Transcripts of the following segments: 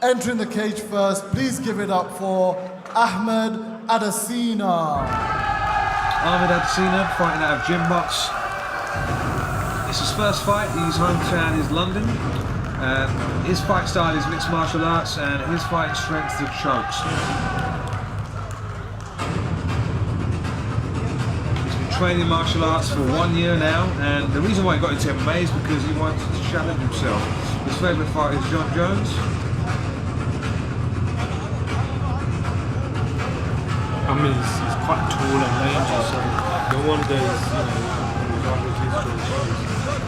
Entering the cage first, please give it up for Ahmed Adesina. Ahmed Adesina fighting out of GymBox. It's his first fight. His hometown is London. His fight style is mixed martial arts, and his fighting strength is chokes. He's been training martial arts for 1 year now, and the reason why he got into MMA is because he wanted to challenge himself. His favourite fighter is John Jones. I mean, he's quite tall and rangy, so no wonder he's,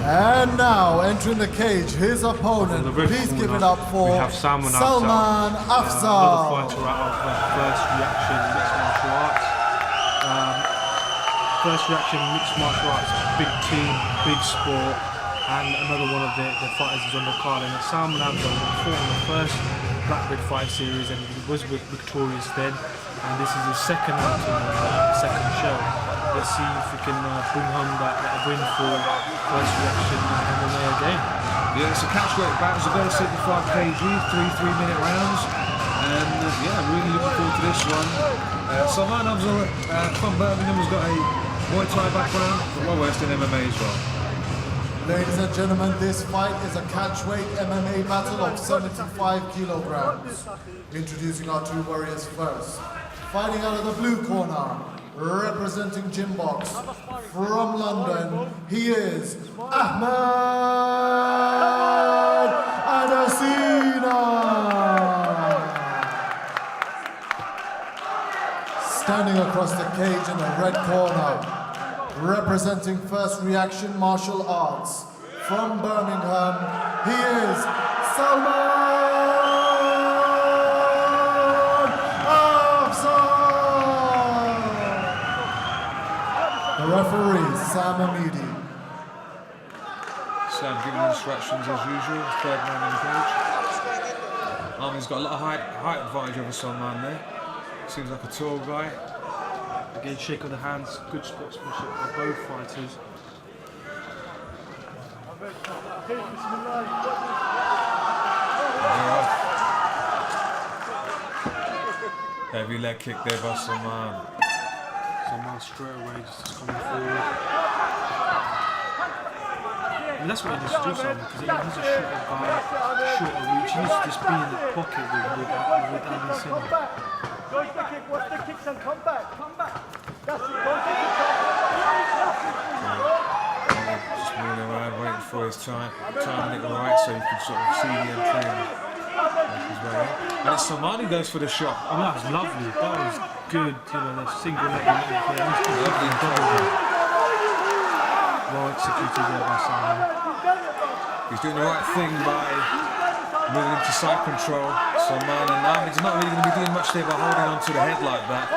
And now, entering the cage, his opponent, please give it up for Salman Afzal. Another fighter out of First Reaction Mixed Martial Arts. First Reaction Mixed Martial Arts, big team, big sport, and another one of the fighters is on the card. And Salman Afzal fought in the first Blackbeard Fight Series, and he was victorious then. And this is his second show. Let's see if we can bring home that win for First Reaction MMA again. Yeah, it's a catchweight bout. It's about 75 kg, 3 3-minute rounds. And yeah, really looking forward to this one. Salman Afzal from Birmingham has got a Muay Thai background, but well versed in MMA as well. Ladies and gentlemen, this fight is a catchweight MMA battle of 75 kilograms. Introducing our two warriors first. Fighting out of the blue corner, representing GymBox from London, he is Ahmed Adesina. Standing across the cage in the red corner, representing First Reaction Martial Arts from Birmingham, he is Salman Afzal. The referee, Sam Amidi. Sam giving instructions as usual, third man in the cage. Ahmed's got a lot of height advantage over Salman there. Seems like a tall guy. Again, shake of the hands, good sportsmanship by both fighters. Heavy leg kick there by Salman. Salman straight away just coming forward. And that's what he needs to do, Salman, because he's a shorter guy, shorter reach. He needs to just be in the pocket with Adesina. Watch the kicks and come back. That's it, Just moving around, waiting for his timing it right so you can sort of see the entry and make his way in. And it's Salman who goes for the shot. Oh, that was lovely. That was good. The single leg and everything. Lovely double. Well executed there by Salman. He's doing the right thing by moving into side control. Salman and Ahmed's not really going to be doing much there by holding on to the head like that.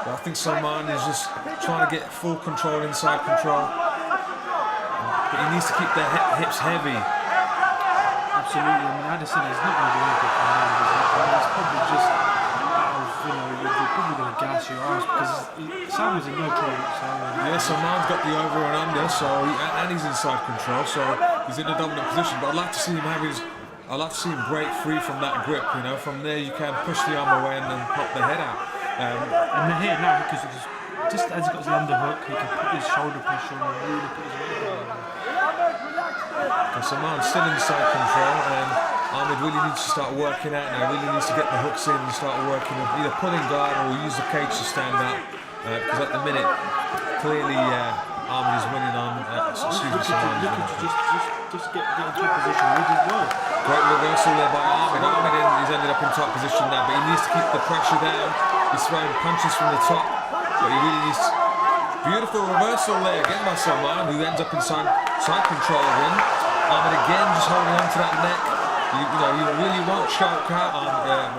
But I think Salman is just trying to get full control inside control. But he needs to keep the hips heavy. Absolutely. I mean, Adesina is not going to do anything for him. It's probably just out of, you're probably going to gas your ass because Salman's in no trouble whatsoever. Yeah, Salman's got the over and under, and he's inside control, so he's in a dominant position. But I'd like to see him break free from that grip. From there you can push the arm away and then pop the head out. And here now, because just as he got his underhook, he can put his shoulder pressure on and really put his weight on. Salman's still inside control, and Ahmed really needs to start working out now. Really needs to get the hooks in and start working, either pulling guard or use the cage to stand up. Because at the minute, clearly Ahmed is winning on. Just get into a position with his well. Great reversal there by Ahmed. Ahmed he's ended up in top position now, but he needs to keep the pressure down. He's throwing punches from the top, but he really needs. Beautiful reversal there again by Salman, who ends up in side control again. Ahmed again just holding on to that neck. You really won't choke out on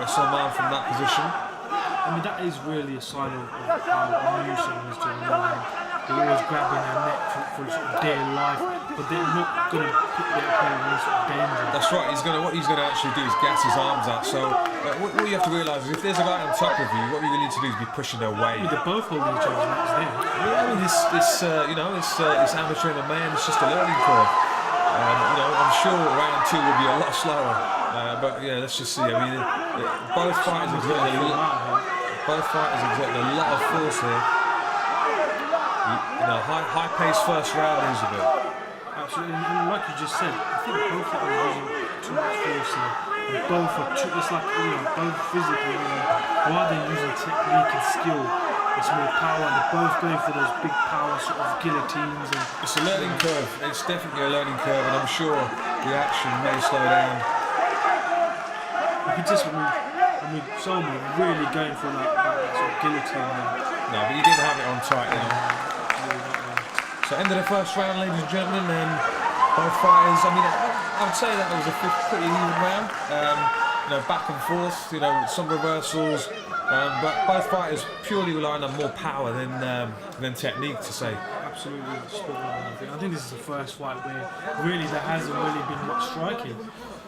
Salman from that position. I mean, that is really a sign of how new Salman is doing. They're always grabbing their neck for sort of dear life, but they're not going to put their opponent in sort of danger. That's right. What he's going to actually do is gas his arms out. So what you have to realise is if there's a guy on top of you, what you really need to do is be pushing their weight. I mean, they're both holding each other's necks there. Yeah, I mean, it's amateur MMA, and it's just a learning curve. I'm sure round 2 will be a lot slower. But yeah, let's just see. I mean, both fighters exerting a lot of force here. You know, high-paced first round, Isabel. Absolutely, and like you just said, I think both of them are using too much force here. And both are too, it's like, both physically, while they're using technique and skill, it's more power, and they're both going for those big power sort of guillotines. And it's a learning curve. It's definitely a learning curve, and I'm sure the action may slow down. Salman really going for that sort of guillotine there. No, but he didn't have it on tight, you know. So end of the first round, ladies and gentlemen, and both fighters, I mean, I would say that it was a pretty even round. You know, back and forth, you know, some reversals, but both fighters purely relying on more power than technique, to say. Absolutely spot on. I think this is the first fight where really there hasn't really been much striking.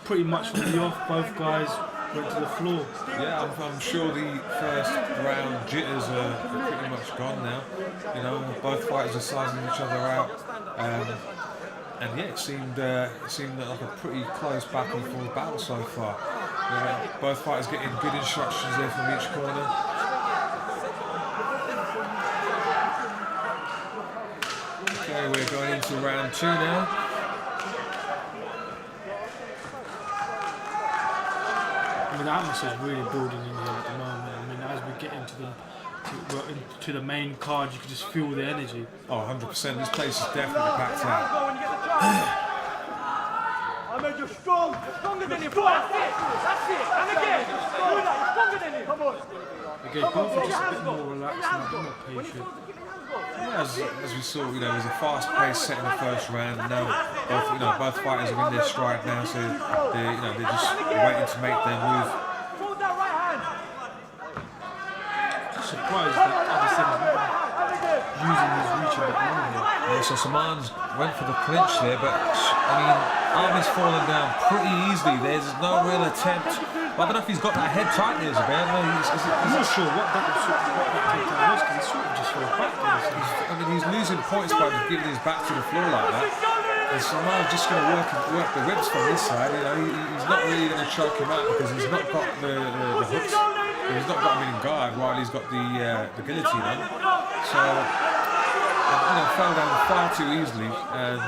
Pretty much from the off, both guys went to the floor. Yeah, I'm sure the first round jitters are pretty much gone now. You know, both fighters are sizing each other out, and yeah, it seemed like a pretty close back and forth battle so far. Both fighters getting good instructions there from each corner. Okay, we're going into round 2 now. I mean, the atmosphere is really building in here at the moment. I mean, as we get into the main card, you can just feel the energy. Oh, 100%. This place is definitely packed out. Ahmed, you're strong. You're stronger than him. That's it. And again. Do that. You're stronger than him. Come on. Again, both are just a bit more relaxed and a bit more patient. Yeah, as we saw, you know, it was a fast-paced set in the first round. And now, both fighters are in their stride now, so they're just waiting to make their move. Hold that right hand. Surprised that Adesina's using his reach a bit more here. Yeah, so Salman went for the clinch there, but I mean, Ahmed's fallen down pretty easily. There's no real attempt. I don't know if he's got that head tight there, Isabel. I'm not sure what that takedown was, because he sort of just fell back there. I mean, he's losing points by giving his back to the floor like that. And Salman's just going to work the ribs from this side. You know, he's not really going to choke him out because he's not got the hooks. He's not got him in guard while he's got the guillotine on. So, fell down far too easily and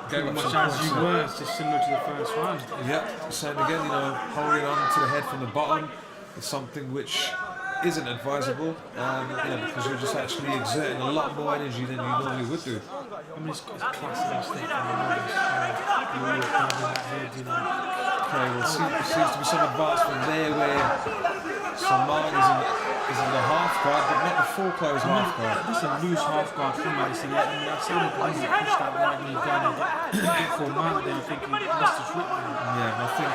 gave up some as points. you were, it's just similar to the first round. Yeah, same again, holding on to the head from the bottom is something which isn't advisable, because you're just actually exerting a lot more energy than you normally would do. I mean, it's classic mistake from the novice. You're grabbing that head, Okay, well, seems to be some advancement there where Salman is in the half guard, but not the full closed half guard. This is a loose half guard from Adesina, and that's how he pushed that right knee down and get for a mount there. I think he missed his rip. Yeah, I think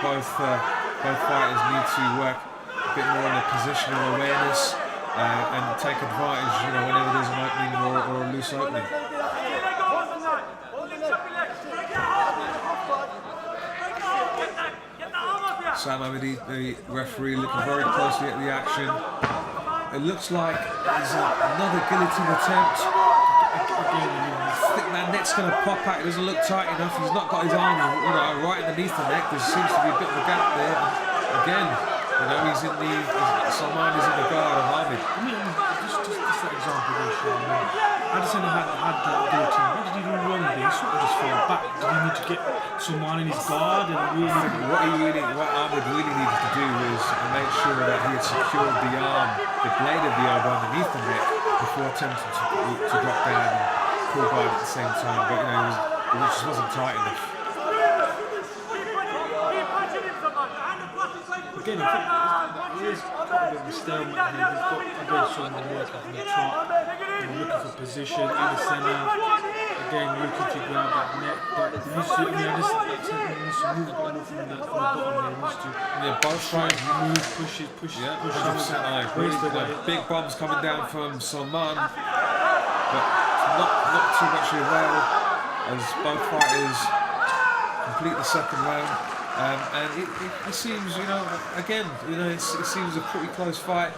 both fighters need to work a bit more on the positional awareness and take advantage, whenever there's an opening or a loose opening. Salman, the referee, looking very closely at the action. It looks like there's another guillotine attempt. I think that neck's going to pop out. It doesn't look tight enough. He's not got his arm, right underneath the neck. There seems to be a bit of a gap there. Again, Salman is in the guard of Ahmed. I mean, just that example there, Sean. Adesina had that guillotine. What did he do wrong there? He sort of just fell back. Did he need to get Salman in his guard? And what Ahmed really needed to do was make sure that he had secured the blade of the elbow underneath the neck before attempting to drop down and pull guard at the same time. But it just wasn't tight enough. Again, I think there is a bit of a stalemate here. We've got again Salman working on the trot, looking for position, Adesina again looking to grab that neck, but he needs to, needs to move a bit more from the bottom there. Both trying to move, pushes. 100%. Big bombs coming down from Salman, but not too much avail as both fighters complete the second round. And it seems, it seems a pretty close fight.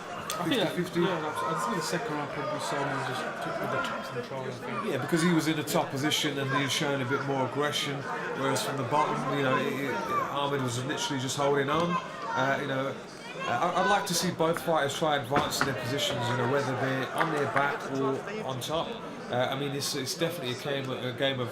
50-50? Yeah, I think the second round probably Salman just took with the top control, I think. Yeah, because he was in the top position and he was showing a bit more aggression, whereas from the bottom, you know, Ahmed was literally just holding on. You know, I'd like to see both fighters try advancing their positions, you know, whether they're on their back or on top. I mean, it's definitely a game of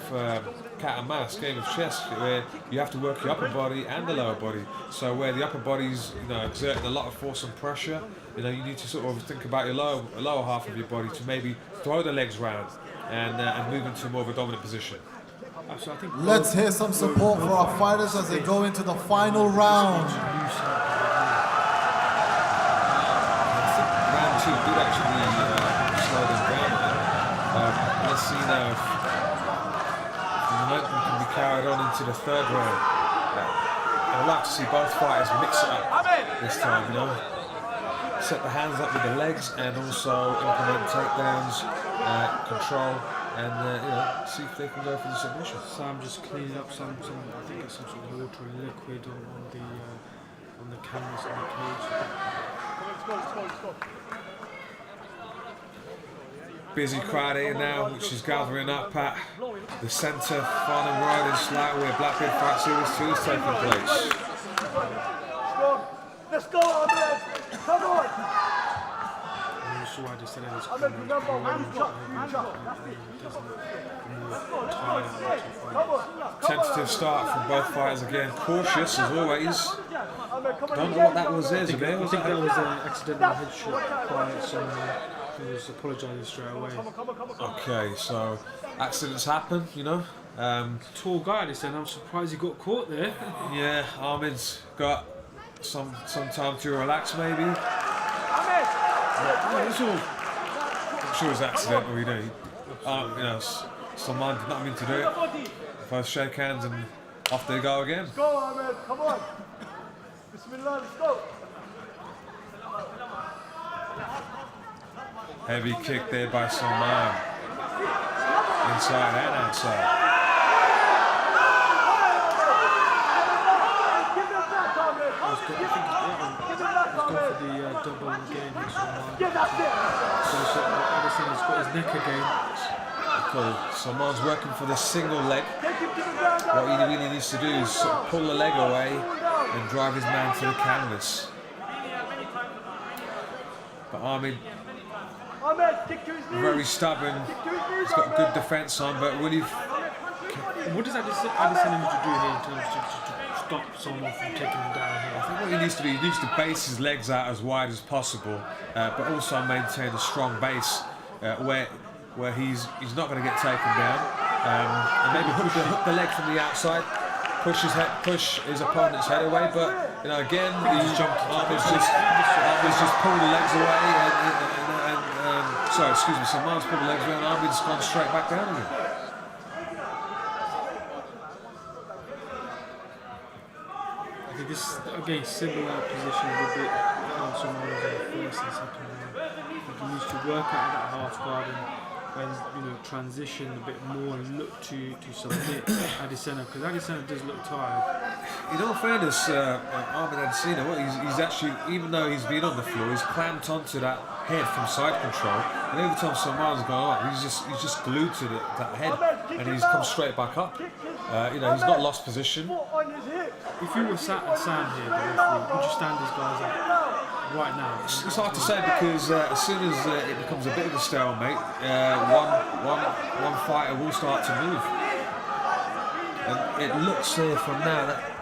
cat and mouse, game of chess, where you have to work your upper body and the lower body. So where the upper body's, you know, exerting a lot of force and pressure, you know, you need to sort of think about your lower half of your body to maybe throw the legs round and move into more of a dominant position. So I think Let's hear some support for our fighters as they go into the final round. Round two did actually slow them down. Let's see now if the momentum can be carried on into the third round. I'd like to see both fighters mix it up this time, you know. Set the hands up with the legs and also implement takedowns, control, and you know, see if they can go for the submission. So I'm just cleaning up some I think it's some sort of water and liquid on the canvas on the cage. Let's go. Busy crowd here now, which is gathering up at the centre final road in Slough where Blackbeard Fight Series 2 is taking place. Let's go, Ahmed! Come on! I'm not sure why they said that. Ahmed, remember, hands up! Come on! Tentative start from both fighters again, cautious as always. Don't know what that was there, Zabir. I think that was an accidental headshot by someone who was apologising straight away. Okay, so accidents happen, you know. Tall guy, they said. I'm surprised he got caught there. Yeah, Ahmed's got some time to relax, maybe. Ahmed! I'm sure it's accidental, you know. You know, Salman did not mean to do it. Both shake hands and off they go again. Let's go, Ahmed! Come on! Bismillah, let's go! Heavy kick there by Salman. Inside and outside. Give it back, Ahmed! He's gone for the double again. Yeah, that's it! So Adesina's got his neck again. Because Salman's working for the single leg. What he really needs to do is sort of pull the leg away and drive his man to the canvas. But Ahmed, very stubborn. He's got good defence on, but will he? What does Adesina need to do here in terms to stop someone from taking him down here? I think what he needs to do, he needs to base his legs out as wide as possible, but also maintain a strong base where he's not going to get taken down, and maybe hook the leg from the outside, push his opponent's head away. But you know, again, Ahmed's just pulled the legs away, and sorry, excuse me, Salman's pulled the legs away, and Ahmed's gone straight back down again. I think this again similar position a little bit. Salman was in the first and second round. I think he needs to work out that half guard and you know, transition a bit more and look to submit Adesina, because Adesina does look tired. In all fairness, Ahmed Adesina, he's actually, even though he's been on the floor, he's clamped onto that head from side control, and every time Salman's gone up, he's just glued to that head, and he's come straight back up. You know, he's not lost position. If you were sat at Sam here, would you stand these guys up right now? It's hard to say, because as soon as it becomes a bit of a stalemate, one fighter will start to move. And it looks here from now that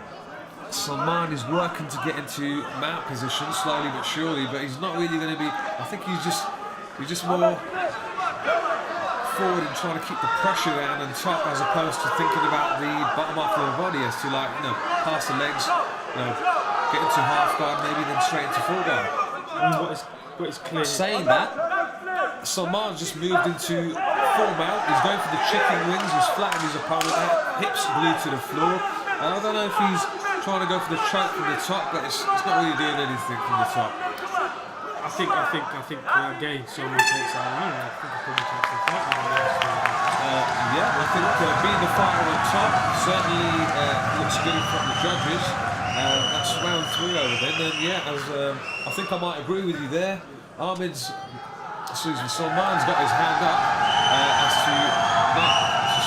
Salman is working to get into mount position slowly but surely, but he's not really going to be. I think he's just more forward and trying to keep the pressure down and top, as opposed to thinking about the bottom half of the body, as to, like, you know, pass the legs, you know, get into half guard, maybe then straight into full guard. What is clear. Saying that, Salman's just moved into full mount. He's going for the chicken wings. He's flattened his opponent out, hips glued to the floor. And I don't know if he's trying to go for the choke from the top, but it's not really doing anything from the top. I think again, someone takes that around. I think he probably takes the fight around. Yeah, I think being the fighter on top certainly looks good in front of the judges. That's round 3 over then. And yeah, as I think I might agree with you there. Salman's got his hand up as to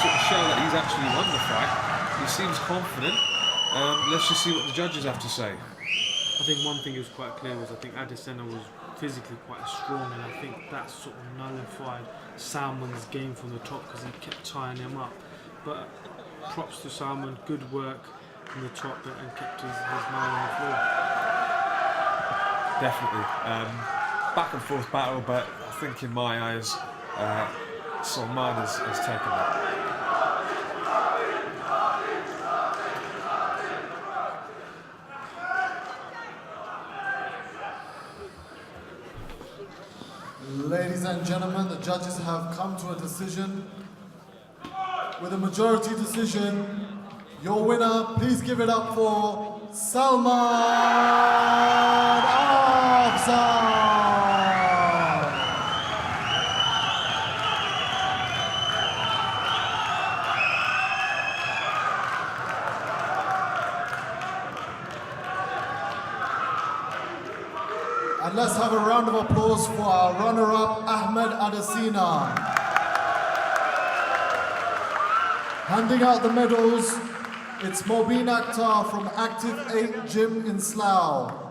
sort of show that he's actually won the fight. He seems confident. Let's just see what the judges have to say. I think one thing was quite clear was I think Adesina was physically quite strong, and I think that sort of nullified Salman's game from the top because he kept tying him up. But props to Salman, good work from the top and kept his man on the floor. Definitely. Back and forth battle, but I think in my eyes, Salman has taken that. Ladies and gentlemen, the judges have come to a decision. With a majority decision, your winner, please give it up for Salman Afzal. And let's have a round of applause for our runner-up, Ahmed Adesina. Handing out the medals, it's Mobeen Akhtar from Active 8 Gym in Slough.